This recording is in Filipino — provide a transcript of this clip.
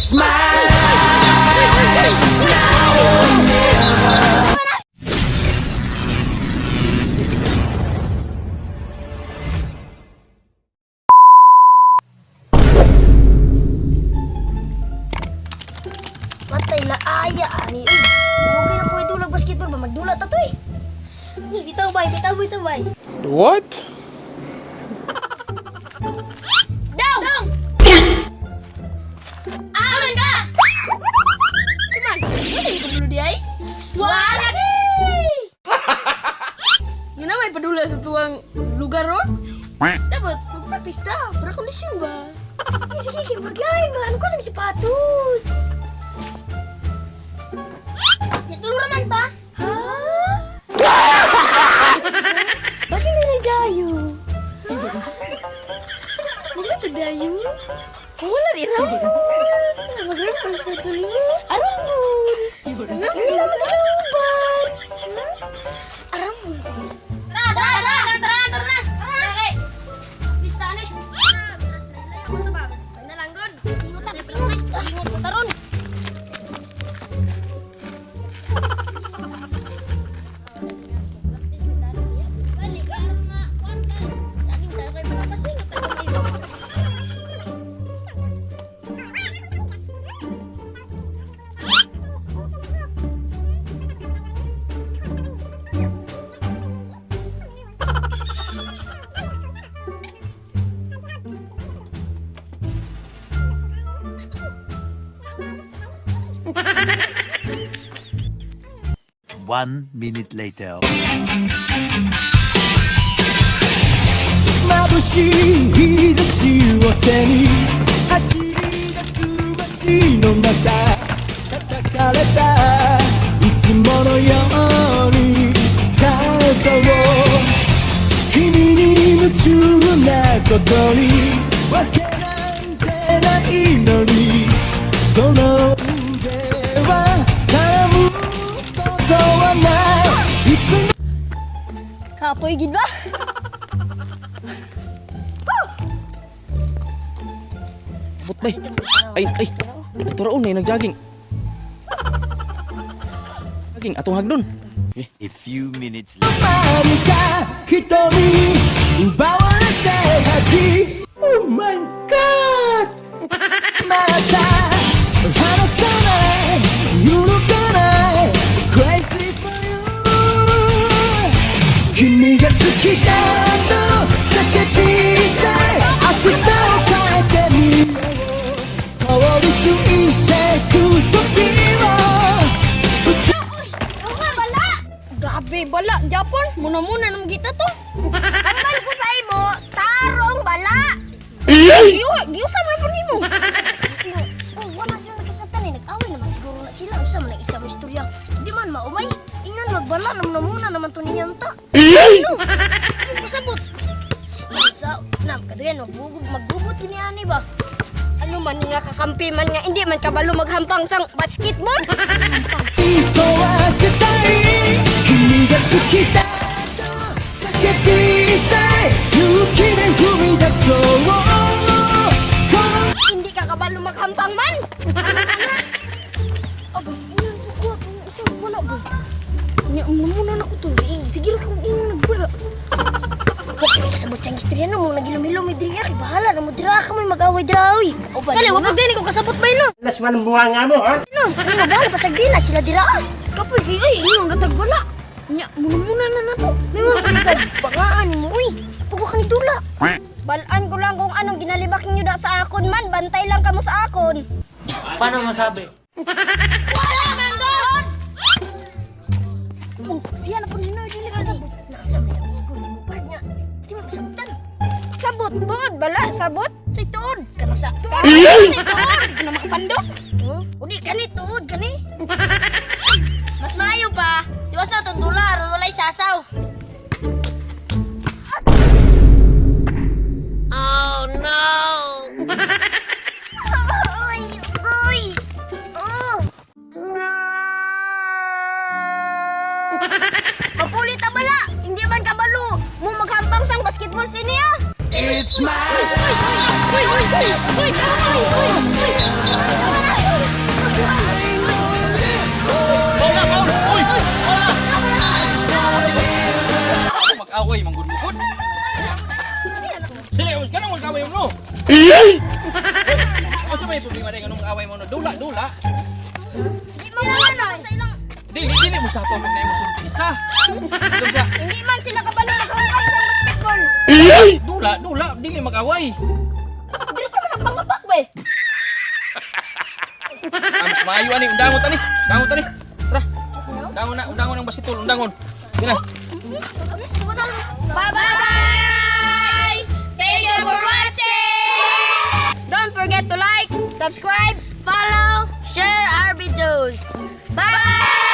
It's my life. It's now or never. Matay na aya ani. Okay na ko idulag basketball ba magdula ta to eh. Bitaw bay. What? Down. Aman ka. Siman, wala ko bulu dia. Wala di. Ngina may padula sa tuang lugar ron. Dapat magpraktis ta para kondisyon ba. Sige kay maglay man ko sa sapatos. Tulur man ta? Ha? Basi nila dayo. Wala ka dayo? Wala di rambun. Mag-rambun sa tulo. Arambun. Wala matuluban. Arambun. Tara. Okay. Lista ni. Terus nila yung mata ba? Ano lang god? Singot mo taron. One minute later. 眩しい日差しを背に走り出す街の中叩かれたいつものようにカートを君に夢中なことにわけなんてないのにその腕は絡むことはないいつも Kapoy gid ba? Abot bay. Ay. Ito raon eh, nag-jogging. Jogging, atong hagdon. A few minutes later. 何か人に奪われて恥 Oh my god また離さない揺るがない Crazy for you 君が好きだと叫びたい明日を変えてみよう通り過ぎてく時を Grabe, bala. Japon, muna-muna naman kita to. Aman ko sa imo, tarong bala. Giusa mo na po nimo. Oh, wala sila nakasabtan eh. Nag-away naman siguro na sila. Usa man ang isang istorya. Hindi man maumay. Ingan magbala, muna naman to niyan to. Ano? Ano masabot? Kadayan, maggubot kiniani ba? Ano man nga kakampi man nga, hindi man kabalo maghampang sang basketball. 壊したい君が好きだと叫びたい勇気で踏み出そうこの Hindi ka kabalo maghampang man. Aba, iyan ko ko isang wala ba? Nya muna na ko to. Sige ra kung ino nagbala. Wag kasabot sang istorya no mo nagilom-ilom diriya kay bahala na mo dira ka may mag-away dirawi. Kali wag dili ko kasabot ba ino? Alas man ang bunga nga mo, ha? No, ano ba pasag dina sila dira. Kapoy kay ay ino natag wala. Nya muna na nato. Ningon ka bangaan mo uy. Pugo ka ni dula. Balaan ko lang kung anong ginalibak niyo da sa akon man. Bantay lang kamo sa akon. Paano masabi? Wala man doon! Oh, siya na po ninoy dili kasabot. Nasa may amigo ni mo niya. Di mo masabtan. Sabot bod, bala sabot. Sa tuod. Kana sa tuod. Tuod. Kana makapandok. Udi kani tuod kani. Mas maayo pa. Diwas na itong dolar. Walay sasaw. Oh no! Uy! Oh! Mapulit na bala! Hindi man kabalo! Mo maghampang sang basketball siniya! It's my Uy! Uy! Uy! Uy! Uy! Uy! Uy! Uy! Asa may problema rin anong away mo no? Dula. Di man ano sa ilang Dili mo sa topic na imo sulti isa. Dun sa hindi man sila kabalo mag-away sa basketball. dula, dili mag-away. Diretso man ang pangapak be. Mas maayo ani, undangon tani. Tara. Undangon ang basketball, undangon. Dina. Bye-bye! Thank you for watching! Don't forget to like, subscribe, follow, share our videos. Bye!